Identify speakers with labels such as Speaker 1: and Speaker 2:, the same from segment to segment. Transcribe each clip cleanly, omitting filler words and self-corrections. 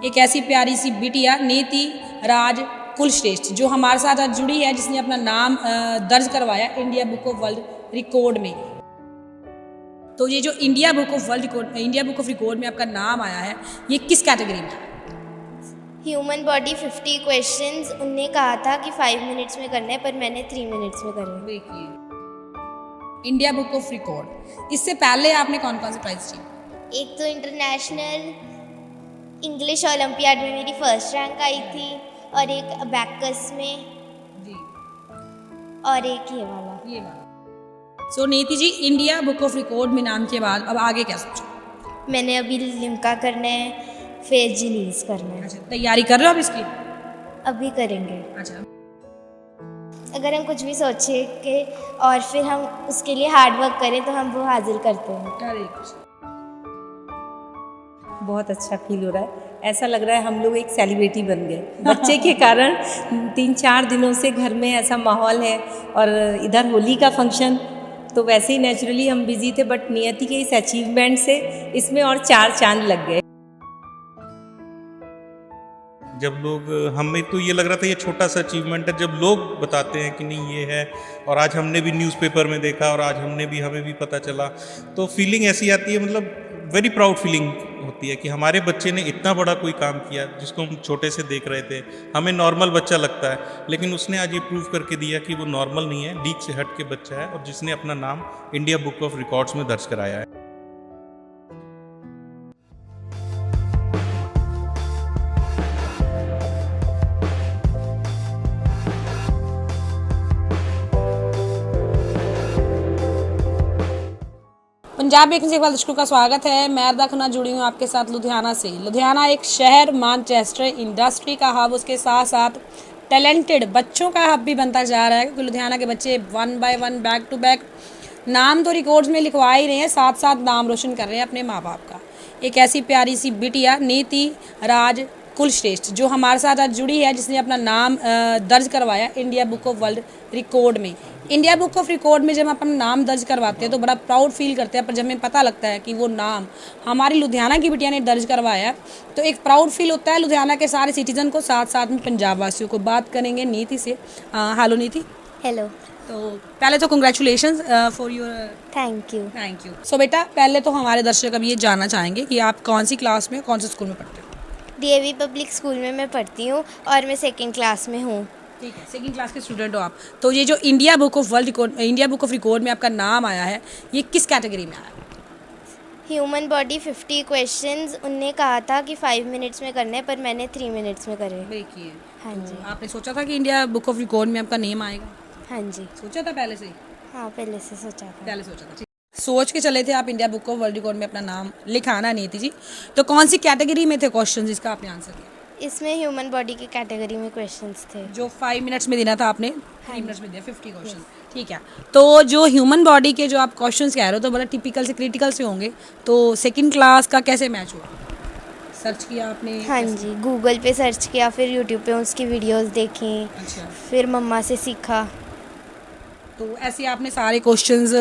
Speaker 1: एक ऐसी प्यारी सी बिटिया नीति राज कुलश्रेष्ठ जो हमारे साथ आज जुड़ी है, जिसने अपना नाम दर्ज करवाया India book of world record में। तो ये जो इंडिया बुक ऑफ रिकॉर्ड में आपका नाम आया है, ये किस कैटेगरी में?
Speaker 2: Human body 50 questions. उनने कहा था कि 5 मिनट्स में करना है, पर मैंने 3 मिनट्स में करे।
Speaker 1: देखिए, इंडिया बुक ऑफ रिकॉर्ड। इससे पहले आपने कौन कौन से प्राइज जीते?
Speaker 2: एक तो इंटरनेशनल इंग्लिश ओलंपियाड में मेरी फर्स्ट रैंक आई थी, और एक अबैकस में
Speaker 1: जी,
Speaker 2: और एक ये वाला।
Speaker 1: सो नीति जी, इंडिया बुक ऑफ रिकॉर्ड में नाम के बाद अब आगे क्या सोचा?
Speaker 2: मैंने अभी लिम्का करना है, फिर जिनीज करना है।
Speaker 1: अच्छा, तैयारी कर रहे हो आप इसकी?
Speaker 2: अभी करेंगे।
Speaker 1: अच्छा,
Speaker 2: अगर हम कुछ भी सोचे कि और फिर हम उसके लिए हार्ड वर्क करें तो हम वो हासिल करते हैं।
Speaker 3: बहुत अच्छा फील हो रहा है। ऐसा लग रहा है हम लोग एक सेलिब्रिटी बन गए बच्चे के कारण। 3-4 दिनों से घर में ऐसा माहौल है, और इधर होली का फंक्शन, तो वैसे ही नेचुरली हम बिजी थे, बट नियति के इस अचीवमेंट से इसमें और 4 चांद लग गए।
Speaker 4: जब लोग, हमें तो ये लग रहा था ये छोटा सा अचीवमेंट है, जब लोग बताते हैं कि नहीं ये है, और आज हमने भी न्यूज़पेपर में देखा और आज हमें भी पता चला, तो फीलिंग ऐसी आती है, मतलब वेरी प्राउड फीलिंग होती है कि हमारे बच्चे ने इतना बड़ा कोई काम किया जिसको हम छोटे से देख रहे थे। हमें नॉर्मल बच्चा लगता है, लेकिन उसने आज ये प्रूव करके दिया कि वो नॉर्मल नहीं है, लीग से हट के बच्चा है, और जिसने अपना नाम इंडिया बुक ऑफ रिकॉर्ड्स में दर्ज कराया है।
Speaker 1: पंजाब एक बार दर्शकों का स्वागत है। मैं अरदा खन्ना जुड़ी हूँ आपके साथ लुधियाना से। लुधियाना एक शहर, मैनचेस्टर इंडस्ट्री का हब, उसके साथ साथ टैलेंटेड बच्चों का हब भी बनता जा रहा है, क्योंकि लुधियाना के बच्चे 1 बाय 1 बैक टू बैक नाम तो रिकॉर्ड्स में लिखवा ही रहे हैं, साथ साथ नाम रोशन कर रहे हैं अपने माँ बाप का। एक ऐसी प्यारी सी बिटिया नीति राज कुलश्रेष्ठ जो हमारे साथ आज जुड़ी है, जिसने अपना नाम दर्ज करवाया India book of world record में। इंडिया बुक ऑफ रिकॉर्ड में जब हम अपना नाम दर्ज करवाते हैं तो बड़ा प्राउड फील करते हैं, पर जब हमें पता लगता है कि वो नाम हमारी लुधियाना की बिटिया ने दर्ज करवाया, तो एक प्राउड फील होता है लुधियाना के सारे सिटीजन को, साथ साथ में पंजाब वासियों को। बात करेंगे नीति से। हेलो नीति।
Speaker 2: हेलो।
Speaker 1: तो पहले तो congratulations for your.
Speaker 2: Thank you.
Speaker 1: So बेटा, पहले तो हमारे दर्शक अब ये जानना चाहेंगे कि आप कौन सी क्लास में, कौन से स्कूल में पढ़ते हो?
Speaker 2: डीएवी पब्लिक स्कूल में मैं पढ़ती हूँ, और मैं 2nd क्लास में हूँ।
Speaker 1: ठीक है, 2nd क्लास के स्टूडेंट हो आप। तो ये जो इंडिया बुक ऑफ रिकॉर्ड में आपका नाम आया है, ये किस कैटेगरी में आया?
Speaker 2: Human body 50 questions. उनने कहा था कि 5 मिनट्स में करना है, पर मैंने 3 मिनट्स में करे।
Speaker 1: देखिए,
Speaker 2: हाँ जी।
Speaker 1: तो आपने सोचा था कि इंडिया बुक ऑफ रिकॉर्ड में आपका नेम आएगा?
Speaker 2: हाँ जी।
Speaker 1: सोचा था पहले से ही?
Speaker 2: हाँ, पहले से सोचा था।
Speaker 1: पहले सोचा था, ठीक। सोच के चले थे आप India book of world record में अपना नाम लिखाना, नीति जी। तो कौन सी कैटेगरी में थे क्वेश्चन जिसका आपने आंसर दिया?
Speaker 2: इसमें ह्यूमन बॉडी की कैटेगरी में क्वेश्चंस थे,
Speaker 1: जो 5 मिनट्स में देना था आपने 3 मिनट्स में दिया 50 क्वेश्चन। ठीक है, तो जो ह्यूमन बॉडी के जो आप क्वेश्चंस कह रहे हो, तो बड़ा टिपिकल से क्रिटिकल से होंगे, तो 2nd क्लास का कैसे मैच हुआ? सर्च किया आपने?
Speaker 2: हाँ जी, गूगल पे सर्च किया, फिर यूट्यूब पे उसकी वीडियोस देखी।
Speaker 1: अच्छा,
Speaker 2: फिर मम्मा से सीखा।
Speaker 1: तो ऐसे आपने सारे क्वेश्चंस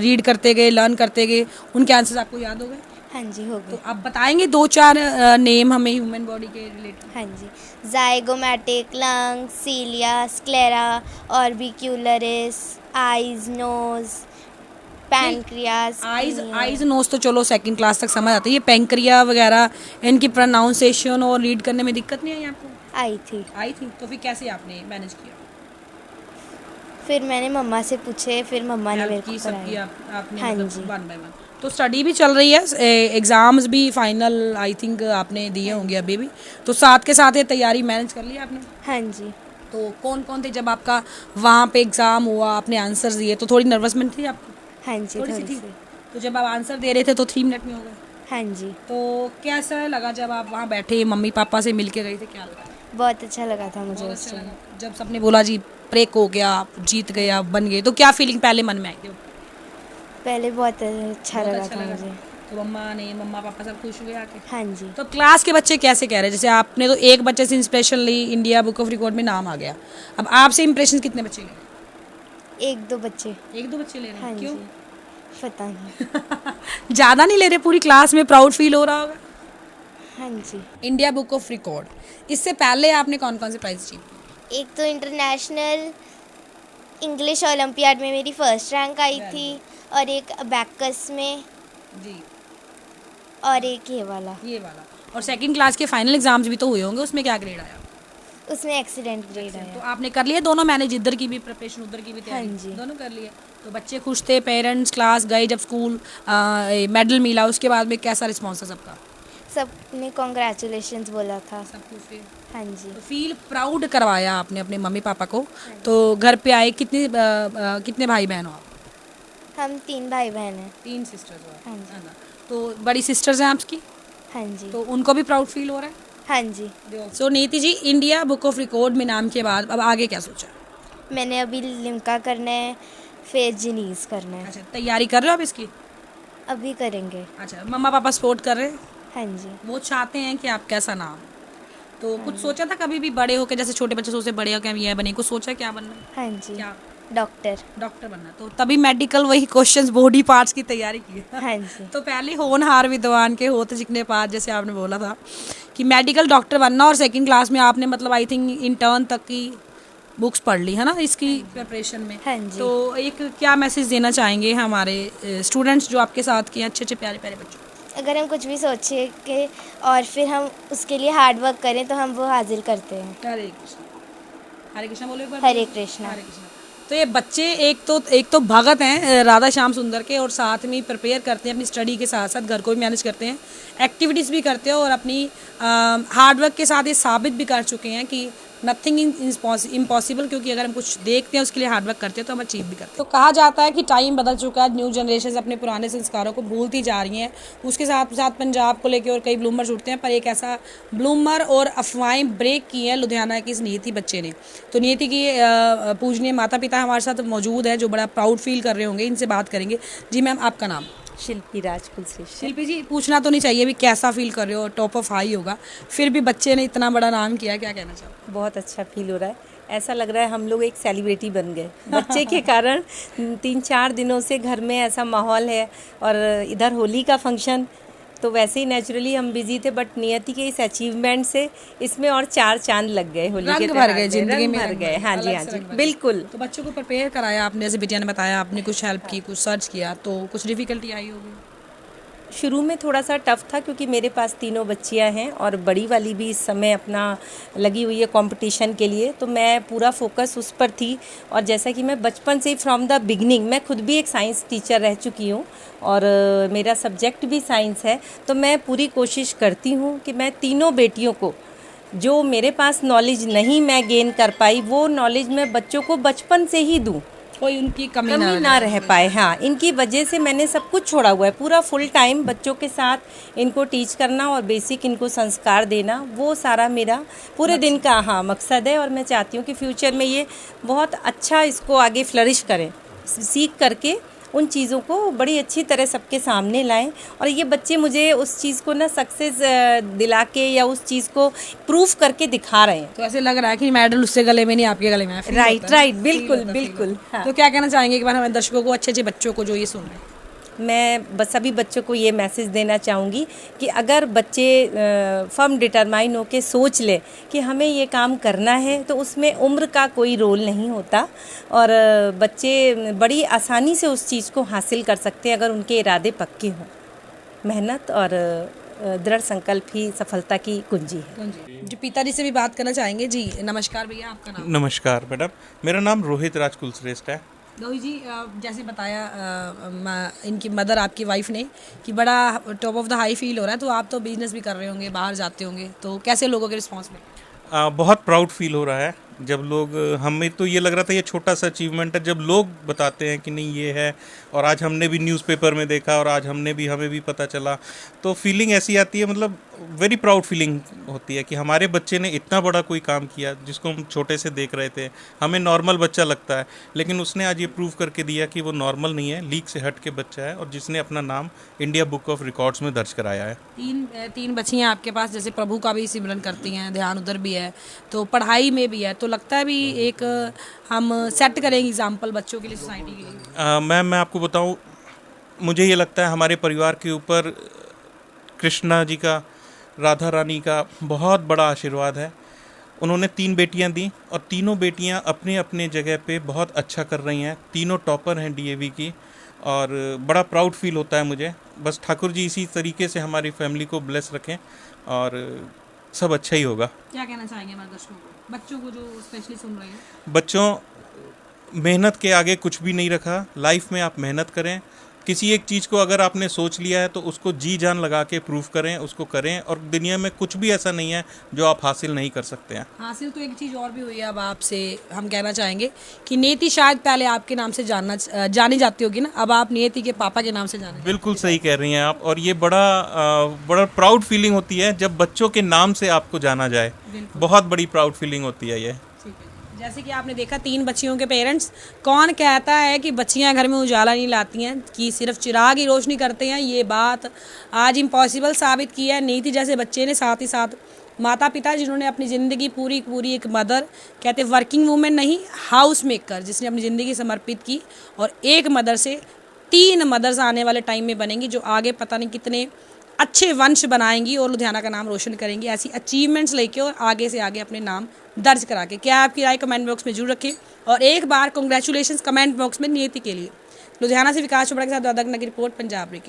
Speaker 1: रीड करते गए, लर्न करते गए, उनके आंसर्स आपको याद हो गए?
Speaker 2: हाँ जी, हो
Speaker 1: तो
Speaker 2: गए।
Speaker 1: आप बताएंगे 2-4 नेम हमें ह्यूमन बॉडी के रिलेटेड?
Speaker 2: हाँ जी, zygomatic, lung, cilia, sclera, orbicularis, eyes, nose, pancreas.
Speaker 1: Eyes nose तो चलो 2nd क्लास तक समझ आती है, ये पैंक्रिया वगैरह, इनकी प्रोनाउंसिएशन और रीड करने में दिक्कत नहीं आई आपको?
Speaker 2: आई थी।
Speaker 1: तो फिर कैसे आपने मैनेज किया?
Speaker 2: फिर मैंने मम्मा से पूछे, फिर मम्मा ने मेरे को
Speaker 1: सबकी
Speaker 2: कराया।
Speaker 1: आपने
Speaker 2: हाँ
Speaker 1: मतलब
Speaker 2: जी।
Speaker 1: 1 बाय 1। तो स्टडी भी चल रही है, एग्जाम्स भी फाइनल आई थिंक आपने दिए होंगे अभी भी, तो साथ के साथ ये तैयारी मैनेज कर ली आपने?
Speaker 2: हाँ जी।
Speaker 1: तो कौन कौन थे जब आपका वहाँ पे एग्ज़ाम हुआ, आपने आंसर्स दिए, तो थोड़ी नर्वसमेंट थी आपको?
Speaker 2: हाँ जी,
Speaker 1: थोड़ी सी
Speaker 2: थोड़ी
Speaker 1: थी।
Speaker 2: सी।
Speaker 1: तो जब आप आंसर दे रहे थे तो 3 मिनट में हो गए?
Speaker 2: हाँ जी,
Speaker 1: तो कैसा लगा जब आप वहाँ बैठे, मम्मी पापा से मिल के गए थे, क्या लगा?
Speaker 2: बहुत अच्छा लगा था मुझे
Speaker 1: बहुत
Speaker 2: उस
Speaker 1: अच्छा
Speaker 2: टाइम।
Speaker 1: लगा जब सबने बोला जी ब्रेक हो गया, आप जीत गए, आप बन गए, तो क्या फीलिंग पहले मन में आई थी?
Speaker 2: पहले बहुत अच्छा
Speaker 1: बहुत
Speaker 2: लगा
Speaker 1: अच्छा
Speaker 2: था
Speaker 1: लगा।
Speaker 2: मुझे।
Speaker 1: तो मम्मा पापा सब खुश हुए आके?
Speaker 2: हाँ जी।
Speaker 1: तो क्लास के बच्चे कैसे कह रहे हैं? जैसे आपने तो एक बच्चे से इंस्पिरेशन ली, इंडिया बुक ऑफ रिकॉर्ड में नाम आ गया, अब आपसे इंप्रेशन कितने बच्चे ले?
Speaker 2: 1-2 बच्चे।
Speaker 1: 1-2 बच्चे ले रहे हैं?
Speaker 2: हाँ
Speaker 1: क्यों?
Speaker 2: जी, पता नहीं।
Speaker 1: ज़्यादा नहीं ले रहे? पूरी क्लास में प्राउड फील हो रहा होगा?
Speaker 2: हाँ जी।
Speaker 1: India book of record. इससे पहले आपने कौन कौन से प्राइज जीते?
Speaker 2: एक तो इंटरनेशनल इंग्लिश ओलंपियाड में मेरी फर्स्ट रैंक आई थी, और एक अबैकस में,
Speaker 1: जी,
Speaker 2: और एक ये वाला,
Speaker 1: और सेकंड क्लास के फाइनल एग्जाम्स भी तो हुए होंगे, उसमें क्या ग्रेड आया?
Speaker 2: उसमें एक्सीडेंट ग्रेड
Speaker 1: तो
Speaker 2: आया।
Speaker 1: आपने कर लिए दोनों मैनेज, इधर की भी प्रिपरेशन उधर की भी तैयारी?
Speaker 2: हाँ जी।
Speaker 1: दोनों कर लिए। तो बच्चे खुश थे, पेरेंट्स क्लास गए जब स्कूल मेडल मिला उसके बाद में कैसा रिस्पॉन्स था सबका?
Speaker 2: सबने कॉन्ग्रेचुलेशंस बोला था।
Speaker 1: सब खुश थे।
Speaker 2: हाँ जी।
Speaker 1: तो फील प्राउड करवाया आपने अपने मम्मी पापा को। तो घर पे आए, कितने भाई बहन हो आप?
Speaker 2: हम 3 भाई बहन हैं।
Speaker 1: 3 सिस्टर्स हो आप,
Speaker 2: हाँ जी।
Speaker 1: है ना? तो बड़ी सिस्टर्स हैं आपकी,
Speaker 2: हाँ जी।
Speaker 1: तो उनको भी प्राउड फील हो रहा है?
Speaker 2: हाँ जी।
Speaker 1: सो नीति जी, इंडिया बुक ऑफ रिकॉर्ड में नाम के बाद अब आगे क्या सोचा?
Speaker 2: मैंने अभी लिम्का करना है, फिर जिनीस करना है।
Speaker 1: अच्छा, तैयारी कर रहे हो आप इसकी?
Speaker 2: अभी करेंगे।
Speaker 1: अच्छा, मम्मा पापा सपोर्ट कर रहे हैं?
Speaker 2: हाँ जी।
Speaker 1: वो चाहते हैं कि आप कैसा नाम, तो कुछ सोचा था कभी भी बड़े होकर, जैसे छोटे बच्चे सोचते बड़े होकर हम ये बने, कुछ सोचा क्या बनना है?
Speaker 2: हाँ जी।
Speaker 1: क्या?
Speaker 2: डॉक्टर।
Speaker 1: बनना। तो तभी मेडिकल वही क्वेश्चंस बॉडी पार्ट्स की तैयारी की है।
Speaker 2: हाँ जी।
Speaker 1: तो पहले होनहार विद्वान के होते जितने पास, जैसे आपने बोला था कि मेडिकल डॉक्टर बनना, और सेकंड क्लास में आपने मतलब आई थिंक इंटर्न तक की बुक्स पढ़ ली है ना इसकी प्रिपरेशन में?
Speaker 2: हाँ जी।
Speaker 1: तो एक क्या मैसेज देना चाहेंगे हमारे स्टूडेंट्स जो आपके साथ के अच्छे अच्छे प्यारे प्यारे बच्चों?
Speaker 2: अगर हम कुछ भी सोचे कि और फिर हम उसके लिए हार्ड वर्क करें तो हम वो हासिल करते हैं।
Speaker 1: हरे कृष्ण। हरे कृष्ण बोले एक बार।
Speaker 2: हरे कृष्णा।
Speaker 1: हरे कृष्ण। तो ये बच्चे एक तो भगत हैं राधा श्याम सुंदर के, और साथ में प्रिपेयर करते हैं अपनी स्टडी के साथ साथ, घर को भी मैनेज करते हैं, एक्टिविटीज़ भी करते हैं, और अपनी हार्ड वर्क के साथ ये साबित भी कर चुके हैं कि नथिंग इम्पॉसिबल, क्योंकि अगर हम कुछ देखते हैं उसके लिए हार्ड वर्क करते हैं तो हम अचीव भी करते हैं। तो कहा जाता है कि टाइम बदल चुका है, न्यू जनरेशन अपने पुराने संस्कारों को भूलती जा रही हैं। उसके साथ साथ पंजाब को लेकर और कई ब्लूमर्स उठते हैं, पर एक ऐसा ब्लूमर और अफवाहें ब्रेक की हैं लुधियाना की इस नियति बच्चे ने। तो नियति की पूजनीय माता पिता हमारे साथ मौजूद है जो बड़ा प्राउड फील कर रहे होंगे, इनसे बात करेंगे। जी मैम, आपका नाम?
Speaker 3: शिल्पी राजकुल श्रेष्ठ।
Speaker 1: शिल्पी जी, पूछना तो नहीं चाहिए भी कैसा फील कर रहे हो, टॉप ऑफ हाई होगा, फिर भी बच्चे ने इतना बड़ा नाम किया, क्या कहना चाहो?
Speaker 3: बहुत अच्छा फील हो रहा है, ऐसा लग रहा है हम लोग एक सेलिब्रिटी बन गए बच्चे के कारण। 3-4 दिनों से घर में ऐसा माहौल है, और इधर होली का फंक्शन, तो वैसे ही नेचुरली हम बिजी थे, बट नियति के इस अचीवमेंट से इसमें और 4 चांद लग गए, होली के
Speaker 1: रंग भर
Speaker 3: त्योहार
Speaker 1: गए
Speaker 3: में,
Speaker 1: जिंदगी
Speaker 3: रंग
Speaker 1: में,
Speaker 3: भर गए। हाँ जी,
Speaker 1: अलग
Speaker 3: हाँ
Speaker 1: से
Speaker 3: जी,
Speaker 1: रंग भर गए।
Speaker 3: बिल्कुल।
Speaker 1: तो बच्चों को प्रिपेयर कराया आपने, जैसे बिटिया ने बताया आपने कुछ हेल्प की, कुछ सर्च किया, तो कुछ डिफिकल्टी आई होगी?
Speaker 3: शुरू में थोड़ा सा टफ था, क्योंकि मेरे पास 3 बच्चियां हैं, और बड़ी वाली भी इस समय अपना लगी हुई है कंपटीशन के लिए, तो मैं पूरा फोकस उस पर थी। और जैसा कि मैं बचपन से ही फ्रॉम द बिगनिंग, मैं खुद भी एक साइंस टीचर रह चुकी हूँ, और मेरा सब्जेक्ट भी साइंस है, तो मैं पूरी कोशिश करती हूँ कि मैं तीनों बेटियों को, जो मेरे पास नॉलेज नहीं मैं गेन कर पाई, वो नॉलेज मैं बच्चों को बचपन से ही दूँ,
Speaker 1: कोई उनकी कमी
Speaker 3: ना रह पाए। हाँ, इनकी वजह से मैंने सब कुछ छोड़ा हुआ है, पूरा फुल टाइम बच्चों के साथ इनको टीच करना और बेसिक इनको संस्कार देना, वो सारा मेरा पूरे दिन का मकसद है। और मैं चाहती हूँ कि फ्यूचर में ये बहुत अच्छा इसको आगे फ्लरिश करें, सीख करके उन चीज़ों को बड़ी अच्छी तरह सबके सामने लाएं, और ये बच्चे मुझे उस चीज़ को ना सक्सेस दिला के या उस चीज़ को प्रूफ करके दिखा रहे हैं।
Speaker 1: तो ऐसे लग रहा है कि मेडल उससे गले में नहीं, आपके गले में है।
Speaker 3: राइट, बिल्कुल बिल्कुल। हाँ।
Speaker 1: तो क्या कहना चाहेंगे एक बार हमारे दर्शकों को, अच्छे अच्छे बच्चों को जो ये सुन रहे हैं?
Speaker 3: मैं बस सभी बच्चों को ये मैसेज देना चाहूँगी कि अगर बच्चे फर्म डिटरमाइन होकर सोच ले कि हमें ये काम करना है, तो उसमें उम्र का कोई रोल नहीं होता, और बच्चे बड़ी आसानी से उस चीज़ को हासिल कर सकते हैं अगर उनके इरादे पक्के हों। मेहनत और दृढ़ संकल्प ही सफलता की कुंजी है।
Speaker 1: जी, पिताजी से भी बात करना चाहेंगे। जी नमस्कार भैया, आपका नाम?
Speaker 4: नमस्कार मैडम, मेरा नाम रोहित राजकुल श्रेष्ठ है।
Speaker 1: रोहित जी, जैसे बताया इनकी मदर, आपकी वाइफ ने, कि बड़ा top of the high feel हो रहा है, तो आप तो बिजनेस भी कर रहे होंगे, बाहर जाते होंगे, तो कैसे लोगों के रिस्पॉन्स में?
Speaker 4: बहुत प्राउड फील हो रहा है जब लोग, हमें तो ये लग रहा था ये छोटा सा अचीवमेंट है, जब लोग बताते हैं कि नहीं ये है, और आज हमने भी न्यूज़पेपर में देखा, और आज हमें भी पता चला, तो फीलिंग ऐसी आती है, मतलब वेरी प्राउड फीलिंग होती है कि हमारे बच्चे ने इतना बड़ा कोई काम किया जिसको हम छोटे से देख रहे थे, हमें नॉर्मल बच्चा लगता है, लेकिन उसने आज ये प्रूव करके दिया कि वो नॉर्मल नहीं है, लीग से हट के बच्चा है, और जिसने अपना नाम इंडिया बुक ऑफ रिकॉर्ड्स में दर्ज कराया है।
Speaker 1: तीन बच्चियाँ आपके पास, जैसे प्रभु का भी सिमरन करती हैं, ध्यान उधर भी है, तो पढ़ाई में भी है, तो लगता है भी एक हम सेट करेंगे एग्जाम्पल बच्चों के लिए, सोसाइटी के लिए?
Speaker 4: मैम, मैं आपको बताऊं, मुझे ये लगता है हमारे परिवार के ऊपर कृष्णा जी का राधा रानी का बहुत बड़ा आशीर्वाद है। उन्होंने 3 बेटियां दी और तीनों बेटियां अपने अपने जगह पे बहुत अच्छा कर रही हैं। तीनों टॉपर हैं डीएवी की और बड़ा प्राउड फील होता है मुझे। बस ठाकुर जी इसी तरीके से हमारी फैमिली को ब्लेस रखें और सब अच्छा ही होगा।
Speaker 1: क्या कहना चाहेंगे हमारे दर्शकों को, बच्चों को जो स्पेशली सुन रहे हैं?
Speaker 4: बच्चों, मेहनत के आगे कुछ भी नहीं रखा। लाइफ में आप मेहनत करें। किसी एक चीज़ को अगर आपने सोच लिया है तो उसको जी जान लगा के प्रूव करें, उसको करें। और दुनिया में कुछ भी ऐसा नहीं है जो आप हासिल नहीं कर सकते हैं।
Speaker 1: हासिल तो एक चीज़ और भी हुई है। अब आपसे हम कहना चाहेंगे कि नियति शायद पहले आपके नाम से जानी जाती होगी ना, अब आप नियति के पापा के नाम से जाने।
Speaker 4: बिल्कुल सही कह रही हैं आप। और ये बड़ा प्राउड फीलिंग होती है जब बच्चों के नाम से आपको जाना जाए। बहुत बड़ी प्राउड फीलिंग होती है ये।
Speaker 1: ठीक है। जैसे कि आपने देखा 3 बच्चियों के पेरेंट्स, कौन कहता है कि बच्चियां घर में उजाला नहीं लाती हैं, कि सिर्फ चिराग ही रोशनी करते हैं। ये बात आज इम्पॉसिबल साबित की है नीति जैसे बच्चे ने, साथ ही साथ माता पिता जिन्होंने अपनी ज़िंदगी पूरी एक मदर, कहते वर्किंग वूमेन नहीं, हाउस मेकर, जिसने अपनी ज़िंदगी समर्पित की। और एक मदर से 3 मदर्स आने वाले टाइम में बनेंगी जो आगे पता नहीं कितने अच्छे वंश बनाएंगी और लुधियाना का नाम रोशन करेंगी, ऐसी अचीवमेंट्स लेके और आगे से आगे अपने नाम दर्ज करा के। क्या आपकी राय कमेंट बॉक्स में जरूर रखें और एक बार कॉन्ग्रेचुलेशंस कमेंट बॉक्स में नियति के लिए। लुधियाना से विकास चोपड़ा के साथ दादा की रिपोर्ट, पंजाब ब्रेकिंग।